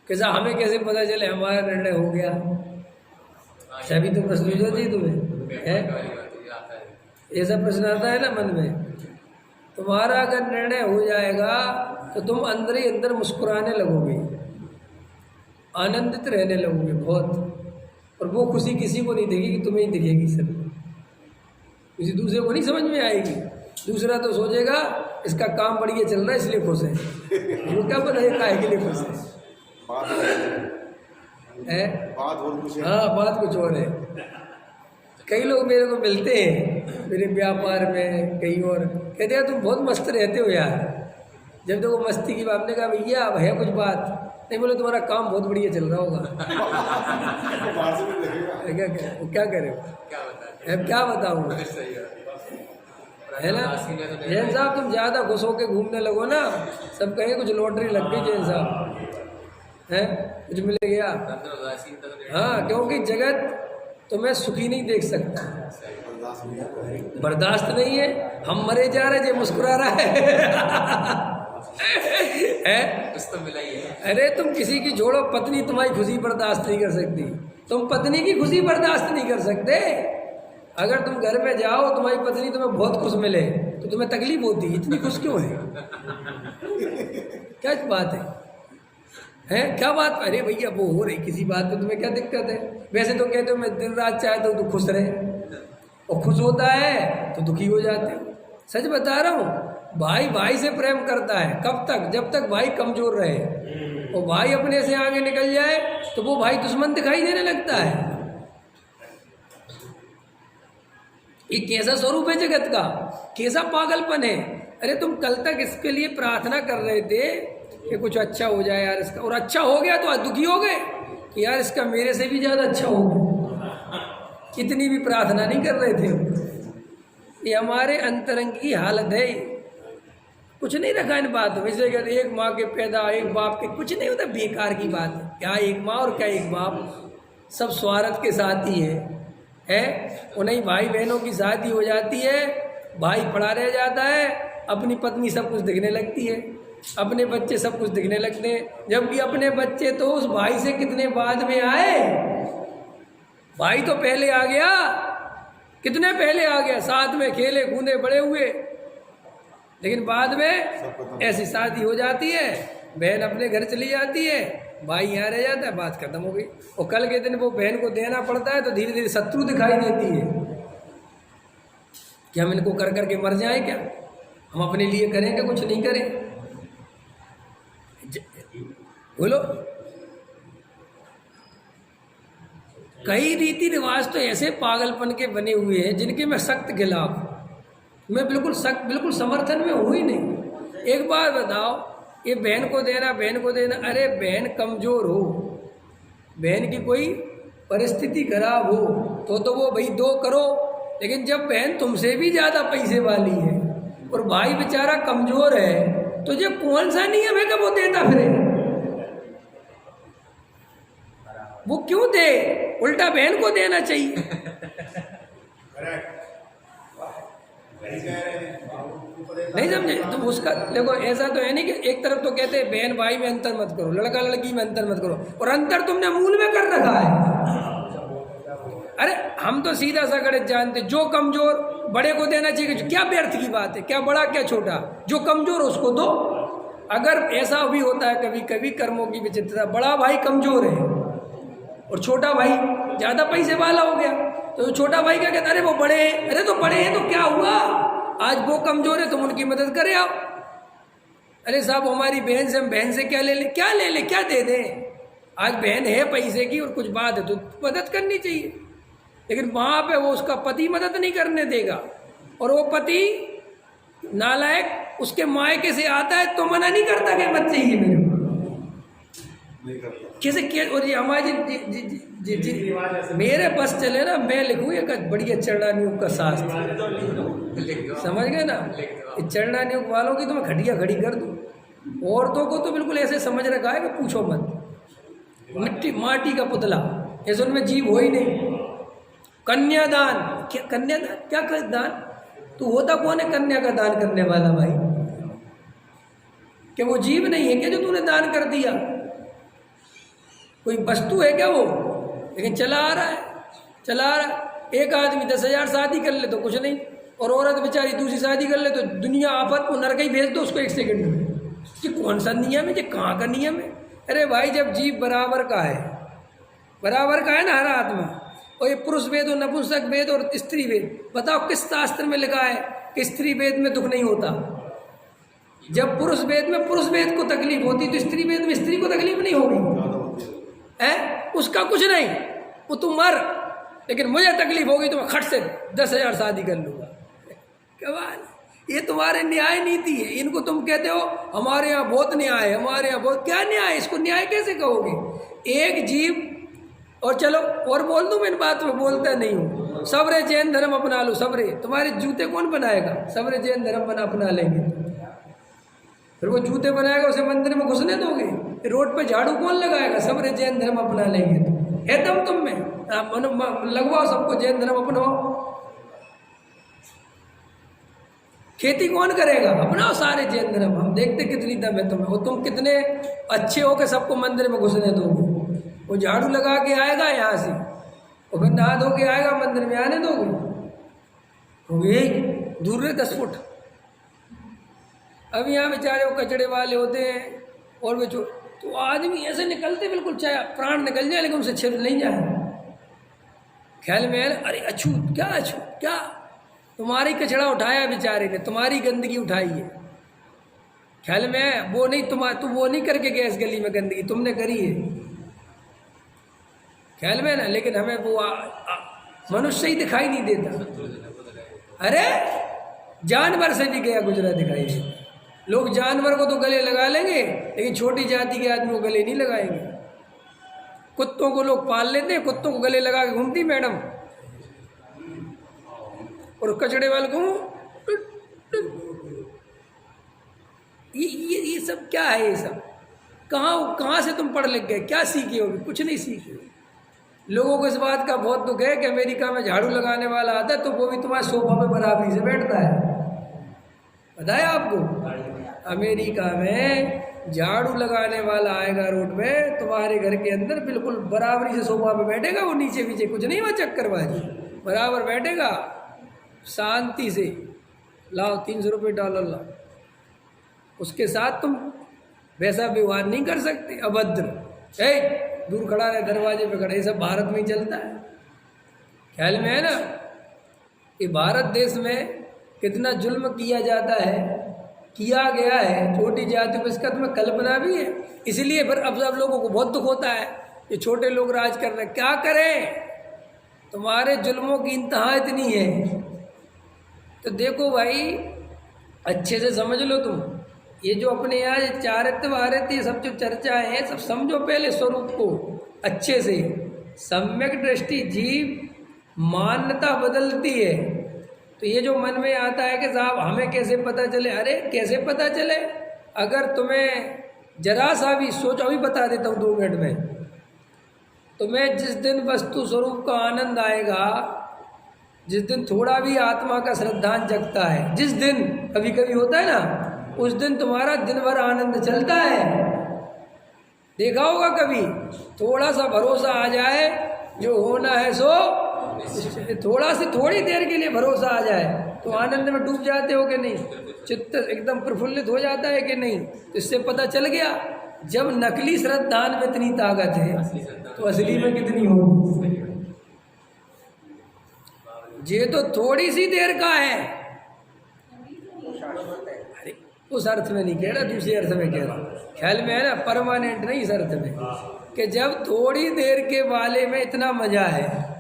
कैसा हमें कैसे पता चले हमारा निर्णय हो गया? सभी तो प्रश्न जो थी तुम्हें है, ऐसा प्रश्न आता है ना मन में। तुम्हारा अगर निर्णय हो जाएगा तो तुम अंदर ही अंदर मुस्कुराने लगोगे, आनंदित रहने लगोगे बहुत। और वो खुशी किसी को नहीं दिखेगी, तुम्हें ही दिखेगी सब, किसी दूसरे को नहीं समझ में आएगी। दूसरा तो सोचेगा इसका काम बढ़िया चल रहा है इसलिए खुश है, वो क्या पता है काहे के लिए खुश है। बात और कुछ है। हाँ, बात कुछ और है। कई लोग मेरे को मिलते हैं मेरे व्यापार में कहीं और, कहते हैं तुम बहुत मस्त रहते हो यार। जब देखो मस्ती की बात, ने कहा भैया अब है कुछ बात नहीं, बोले तुम्हारा काम बहुत बढ़िया चल रहा होगा। क्या करे, क्या बताऊँ, है ना। जैन साहब तुम ज़्यादा खुश होके घूमने लगो ना, सब कहेंगे कुछ लॉटरी लग गई जैन साहब, है कुछ मिल गया। हाँ, क्योंकि जगत तुम्हें सुखी नहीं देख सकता, बर्दाश्त नहीं है। हम मरे जा रहे, जो मुस्कुरा रहा है कुछ तो मिला ही है। अरे तुम किसी की छोड़ो, पत्नी तुम्हारी खुशी बर्दाश्त नहीं कर सकती, तुम पत्नी की खुशी बर्दाश्त नहीं कर सकते। अगर तुम घर में जाओ तुम्हारी पत्नी तुम्हें बहुत खुश मिले तो तुम्हें तकलीफ होती, इतनी खुश क्यों है, क्या बात है क्या बात। अरे भैया वो हो रही किसी बात पे तुम्हें क्या दिक्कत है। वैसे तो कहते हो मैं दिन रात चाहता हूँ तो खुश रहे, और खुश होता है तो दुखी हो जाते हो। सच बता रहा हूँ, भाई भाई से प्रेम करता है कब तक, जब तक भाई कमजोर रहे, और भाई अपने से आगे निकल जाए तो वो भाई दुश्मन दिखाई देने लगता है। ये कैसा स्वरूप है जगत का, कैसा पागलपन है। अरे तुम कल तक इसके लिए प्रार्थना कर रहे थे कि कुछ अच्छा हो जाए यार इसका, और अच्छा हो गया तो आज दुखी हो गए कि यार इसका मेरे से भी ज़्यादा अच्छा हो गया। इतनी भी प्रार्थना नहीं कर रहे थे। ये हमारे अंतरंग की हालत है, कुछ नहीं रखा इन बातों में। इसलिए कहते एक माँ के पैदा एक बाप के, कुछ नहीं होता, बेकार की बात है। क्या एक माँ और क्या एक बाप, सब स्वार्थ के साथ ही है। उन्हीं भाई बहनों की शादी हो जाती है, भाई पड़ा रह जाता है, अपनी पत्नी सब कुछ दिखने लगती है, अपने बच्चे सब कुछ दिखने लगते हैं। जबकि अपने बच्चे तो उस भाई से कितने बाद में आए, भाई तो पहले आ गया, कितने पहले आ गया, साथ में खेले कूदे बड़े हुए। लेकिन बाद में ऐसी शादी हो जाती है, बहन अपने घर चली जाती है, भाई यहाँ रह जाता है, बात खत्म हो गई। और कल के दिन वो बहन को देना पड़ता है तो धीरे धीरे शत्रु दिखाई देती है कि हम इनको कर करके मर जाएं क्या, हम अपने लिए करेंगे कुछ नहीं करें। बोलो, कई रीति रिवाज तो ऐसे पागलपन के बने हुए हैं जिनके मैं सख्त खिलाफ, मैं बिल्कुल सख्त, बिल्कुल समर्थन में हूँ ही नहीं। एक बार बताओ, ये बहन को देना, बहन को देना, अरे बहन कमजोर हो, बहन की कोई परिस्थिति खराब हो तो वो भाई दो करो। लेकिन जब बहन तुमसे भी ज़्यादा पैसे वाली है और भाई बेचारा कमजोर है, तो जो कौन सा नियम है कि वो देता फिरे, वो क्यों दे, उल्टा बहन को देना चाहिए। नहीं समझे तुम उसका, देखो ऐसा तो है नहीं कि एक तरफ तो कहते हैं बहन भाई में अंतर मत करो, लड़का लड़की में अंतर मत करो, और अंतर तुमने मूल में कर रखा है। अरे हम तो सीधा सा गणित जानते, जो कमजोर बड़े को देना चाहिए, क्या व्यर्थ की बात है, क्या बड़ा क्या छोटा, जो कमजोर उसको दो। अगर ऐसा भी होता है कभी कभी, कर्मों की विचित्रता, बड़ा भाई कमजोर है और छोटा भाई ज़्यादा पैसे वाला हो गया, तो छोटा भाई क्या कहता है, अरे वो बड़े हैं, अरे तो बड़े हैं तो क्या हुआ, आज वो कमजोर है तुम उनकी मदद करे आओ। अरे साहब हमारी बहन से, हम बहन से क्या ले ले, क्या ले ले, क्या दे दें, आज बहन है पैसे की और कुछ बात है तो मदद करनी चाहिए। लेकिन वहाँ पे वो उसका पति मदद नहीं करने देगा, और वो पति नालायक उसके मायके से आता है तो मना नहीं करता कि मत चाहिए मेरे को, कैसे क्या। और ये हमारे जी मेरे बस चले ना, मैं लिखूँ एक बढ़िया चरणानुयोग का शास्त्र, समझ गए ना। चरणानुयोग वालों की तो मैं खटिया खड़ी कर दूँ। औरतों को तो बिल्कुल ऐसे समझ रखा है कि पूछो मत, मिट्टी माटी का पुतला, ऐसे उनमें जीव हो ही नहीं। कन्यादान, क्या कन्यादान, क्या दान, तो होता कौन है कन्या का दान करने वाला भाई, क्या वो जीव नहीं है क्या जो तूने दान कर दिया। कोई वस्तु है क्या वो? लेकिन चला आ रहा है, चला आ रहा है। एक आदमी 10,000 शादी कर ले तो कुछ नहीं, और औरत बेचारी दूसरी शादी कर ले तो दुनिया आफत को नरक ही भेज दो उसको 1 सेकंड में। ये कौन सा नियम है? ये कहाँ का नियम है? अरे भाई, जब जीव बराबर का है, बराबर का है ना हर आत्मा, और ये पुरुष वेद और नपुंसक वेद और स्त्री वेद, बताओ किस शास्त्र में लिखा है कि स्त्री वेद में दुख नहीं होता? जब पुरुष वेद में पुरुष वेद को तकलीफ होती तो स्त्री वेद में स्त्री को तकलीफ नहीं होगी है? उसका कुछ नहीं, वो तुम मर, लेकिन मुझे तकलीफ होगी तो मैं खट से 10,000 शादी कर लूँगा। कमाल, ये तुम्हारे न्याय नीति है। इनको तुम कहते हो हमारे यहाँ बहुत न्याय है, हमारे यहाँ बहुत, क्या न्याय? इसको न्याय कैसे कहोगे? एक जीव, और चलो और बोल दूँ, मैं इन बात में बोलता नहीं हूँ, सबरे जैन धर्म अपना लो, सबरे, तुम्हारे जूते कौन बनाएगा? सबरे जैन धर्म अपना लेंगे, फिर वो जूते बनाएगा, उसे मंदिर में घुसने दोगे? रोड पे झाड़ू कौन लगाएगा? सबरे जैन धर्म अपना लेंगे तो है दम तुम में? लगवाओ सबको जैन धर्म अपनाओ। खेती कौन करेगा? अपनाओ सारे जैन धर्म, हम देखते कितनी दम है तुम्हें। और तुम कितने अच्छे हो कि सबको मंदिर में घुसने दोगे? वो झाड़ू लगा के आएगा यहाँ से, और फिर नहा धो के आएगा, मंदिर में आने दोगे? तो यही दूर रहे 10 फुट। अब यहाँ बेचारे वो कचड़े वाले होते हैं, और वे तो आदमी ऐसे निकलते बिल्कुल, चाहे प्राण निकल जाए लेकिन उनसे छिप नहीं जाए। ख्याल में है, अरे अछूत क्या, अछूत क्या, तुम्हारी कचड़ा उठाया बेचारे ने, तुम्हारी गंदगी उठाई है। ख्याल में है, वो नहीं, तुम वो नहीं करके गए इस गली में, गंदगी तुमने करी है। ख्याल में है ना? लेकिन हमें वो मनुष्य ही दिखाई नहीं देता। अरे जानवर से भी गया गुजरा दिखाई देता। लोग जानवर को तो गले लगा लेंगे, लेकिन छोटी जाति के आदमी को गले नहीं लगाएंगे। कुत्तों को लोग पाल लेते हैं, कुत्तों को गले लगा के घूमती मैडम, और कचड़े वाले को ये सब क्या है? ये सब कहाँ से तुम पढ़ लिख गए? क्या सीखे हो? कुछ नहीं सीखे। लोगों को इस बात का बहुत दुख है कि अमेरिका में झाड़ू लगाने वाला आता है तो वो भी तुम्हारे सोफा पे बराबरी से बैठता है। पता है आपको? अमेरिका में झाड़ू लगाने वाला आएगा रोड पे, तुम्हारे घर के अंदर बिल्कुल बराबरी से सोफा पे बैठेगा, वो नीचे पीछे कुछ नहीं, वहाँ चक्करबाजी, बराबर बैठेगा शांति से। लाओ 300 रुपये डॉलर लाओ, उसके साथ तुम वैसा व्यवहार नहीं कर सकते। अभद्र, दूर खड़ा रहे, दरवाजे पे खड़े, ये सब भारत में ही चलता है। ख्याल में है ना? ये भारत देश में कितना जुल्म किया जाता है, किया गया है छोटी जाति पर, इसका तुम्हें कल्पना भी है। इसलिए फिर अब सब लोगों को बहुत दुख होता है, ये छोटे लोग राज कर रहे हैं। क्या करें? तुम्हारे जुल्मों की इंतहा इतनी है। तो देखो भाई, अच्छे से समझ लो तुम, ये जो अपने यहाँ चारित्य वारित्य ये सब जो चर्चाएं हैं, सब समझो पहले स्वरूप को अच्छे से। सम्यक दृष्टि जीव मान्यता बदलती है। तो ये जो मन में आता है कि साहब हमें कैसे पता चले, अरे कैसे पता चले? अगर तुम्हें जरा सा भी सोचो, अभी बता देता हूँ 2 मिनट में, तुम्हें जिस दिन वस्तु स्वरूप का आनंद आएगा, जिस दिन थोड़ा भी आत्मा का श्रद्धांत जगता है, जिस दिन कभी कभी होता है ना, उस दिन तुम्हारा दिन भर आनंद चलता है। देखा होगा कभी, थोड़ा सा भरोसा आ जाए, जो होना है सो, थोड़ी देर के लिए भरोसा आ जाए तो आनंद में डूब जाते हो कि नहीं? चित्त एकदम प्रफुल्लित हो जाता है कि नहीं? तो इससे पता चल गया, जब नकली श्रद्धान में इतनी ताकत है तो असली में कितनी होगी। ये तो थोड़ी सी देर का है। अरे उस अर्थ में नहीं कह रहा, दूसरे अर्थ में कह रहा, ख्याल में है ना? परमानेंट नहीं, इस अर्थ में कि जब थोड़ी देर के वाले में इतना मजा है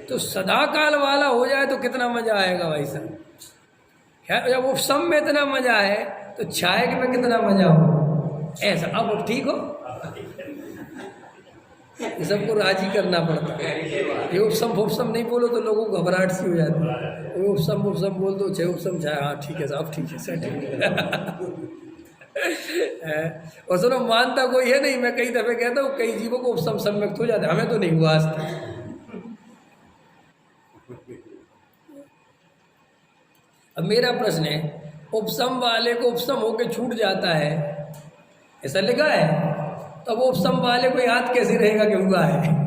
तो सदा काल वाला हो जाए तो कितना मजा आएगा भाई साहब। जब उपसम में इतना मजा है तो छाया में कितना मजा हो। ऐसा अब ठीक हो, ये सबको राजी करना पड़ता है। ये उपसम नहीं बोलो तो लोगों को घबराहट सी हो जाती है। वो उपसम बोल दो, छः उपसम छाया, हाँ ठीक है साहब, ठीक है सर, ठीक है। और सुनो, मानता कोई है नहीं। मैं कई दफे कहता हूँ कई जीवों को उपसम सम्यक्त हो जाता है, हमें तो नहीं हुआ आज तक। अब मेरा प्रश्न है, उपसम वाले को उपसम होके छूट जाता है, ऐसा लिखा है? तो वो उपसम वाले को याद कैसे रहेगा कि हुआ है?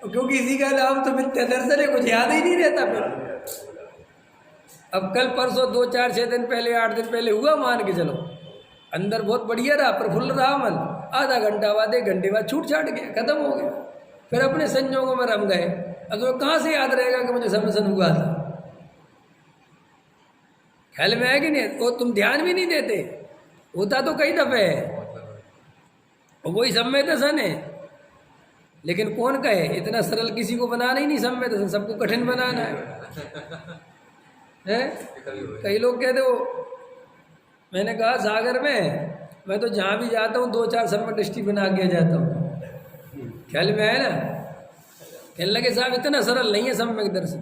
क्योंकि इसी का नाम तो मिथ्या दर्शन है, कुछ याद ही नहीं रहता फिर। अब कल परसों 2 4 6 दिन पहले 8 दिन पहले हुआ, मान के चलो, अंदर बहुत बढ़िया रहा, प्रफुल्ल रहा मन, आधा घंटा बाद 1 घंटे बाद छूट छाट गया, खत्म हो गया, फिर अपने संजोगों में रम गए। अब तो कहाँ से याद रहेगा कि मुझे सम्मेलन हुआ था? ख्याल में है कि नहीं? वो तुम ध्यान भी नहीं देते, होता तो कई दफे है, और वही सम्मय दर्शन है। लेकिन कौन कहे, इतना सरल किसी को बनाना ही नहीं सम्मय दर्शन, सबको कठिन बनाना है? कई लोग कहते हो, मैंने कहा सागर में मैं तो जहाँ भी जाता हूँ 2 4 सम्मय दृष्टि बना के जाता हूँ। ख्याल में है ना? कहने लगे साहब इतना सरल नहीं है सम्यक दर्शन।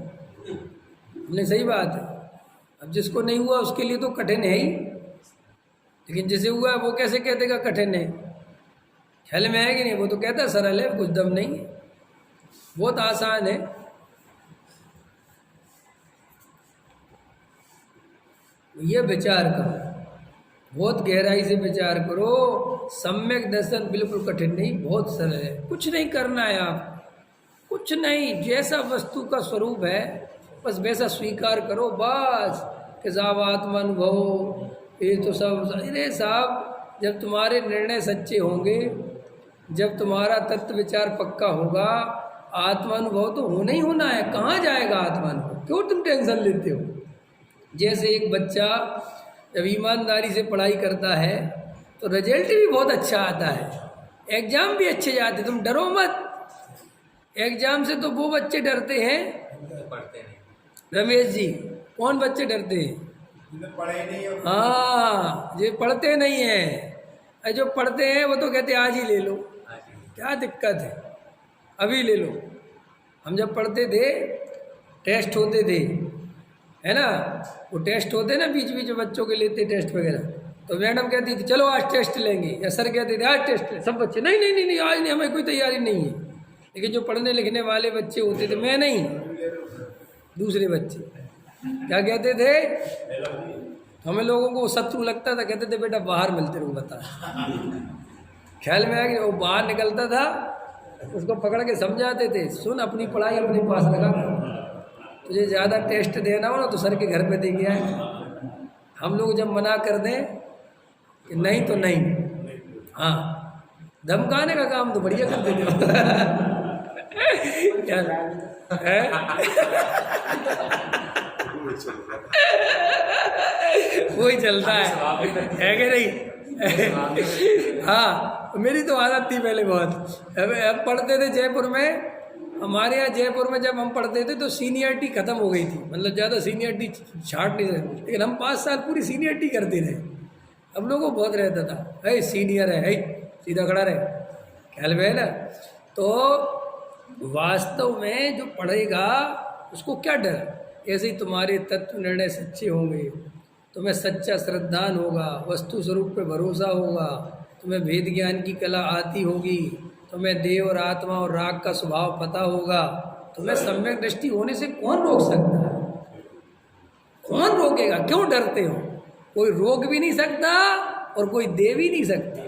हमने सही बात है, अब जिसको नहीं हुआ उसके लिए तो कठिन है ही, लेकिन जिसे हुआ है वो कैसे कह देगा कठिन है? ख्याल में है कि नहीं? वो तो कहता है सरल है, कुछ दम नहीं है, बहुत आसान है। ये विचार करो, बहुत गहराई से विचार करो। सम्यक दर्शन बिल्कुल कठिन नहीं, बहुत सरल है। कुछ नहीं करना है आप, कुछ नहीं, जैसा वस्तु का स्वरूप है बस वैसा स्वीकार करो बस। कि साहब आत्मानुभव ये तो सब, अरे साहब जब तुम्हारे निर्णय सच्चे होंगे, जब तुम्हारा तत्व विचार पक्का होगा, आत्मानुभव तो होना ही होना है। कहाँ जाएगा आत्मानुभव? क्यों तुम टेंशन लेते हो? जैसे एक बच्चा जब ईमानदारी से पढ़ाई करता है तो रिजल्ट भी बहुत अच्छा आता है, एग्जाम भी अच्छे जाते, तुम डरो मत। एग्जाम से तो वो बच्चे डरते हैं, पढ़ते नहीं। रमेश जी, कौन बच्चे डरते हैं? पढ़े नहीं। हाँ, ये पढ़ते नहीं है। जो पढ़ते हैं वो तो कहते आज ही ले लो, क्या दिक्कत है, अभी ले लो। हम जब पढ़ते थे, टेस्ट होते थे, है ना, वो टेस्ट होते ना बीच बीच में बच्चों के लेते टेस्ट वगैरह, तो मैडम कहती थी चलो आज टेस्ट लेंगे, या सर कहते थे आज टेस्ट ले। सब बच्चे नहीं नहीं नहीं नहीं आज नहीं, हमें कोई तैयारी नहीं है। लेकिन जो पढ़ने लिखने वाले बच्चे होते थे, मैं नहीं, दूसरे बच्चे क्या कहते थे, हमें लोगों को शत्रु लगता था, कहते थे बेटा बाहर मिलते रहो, बता। ख्याल में आया कि वो बाहर निकलता था, उसको पकड़ के समझाते थे, सुन अपनी पढ़ाई अपने पास रखा, तुझे ज़्यादा टेस्ट देना हो ना तो सर के घर पे दे के आए। हम लोग जब मना कर दें कि नहीं तो नहीं, हाँ, धमकाने का काम तो बढ़िया कर देते हो। यार है? वही चलता है कि नहीं? हाँ, मेरी तो आदत थी पहले बहुत। अब पढ़ते थे जयपुर में, हमारे यहाँ जयपुर में जब हम पढ़ते थे तो सीनियरिटी खत्म हो गई थी, मतलब ज़्यादा सीनियरिटी छाट नहीं रहे, लेकिन हम 5 साल पूरी सीनियरिटी करते रहे। हम लोगों को बहुत रहता था, है सीनियर है, सीधा खड़ा रहे, ख्याल में है ना। तो वास्तव में जो पढ़ेगा उसको क्या डर? ऐसे ही तुम्हारे तत्व निर्णय सच्चे होंगे, तुम्हें सच्चा श्रद्धान होगा, वस्तु स्वरूप पे भरोसा होगा, तुम्हें भेद ज्ञान की कला आती होगी, तुम्हें देव और आत्मा और राग का स्वभाव पता होगा, तुम्हें सम्यक दृष्टि होने से कौन रोक सकता है? कौन रोकेगा? क्यों डरते हो? कोई रोक भी नहीं सकता और कोई दे भी नहीं सकता।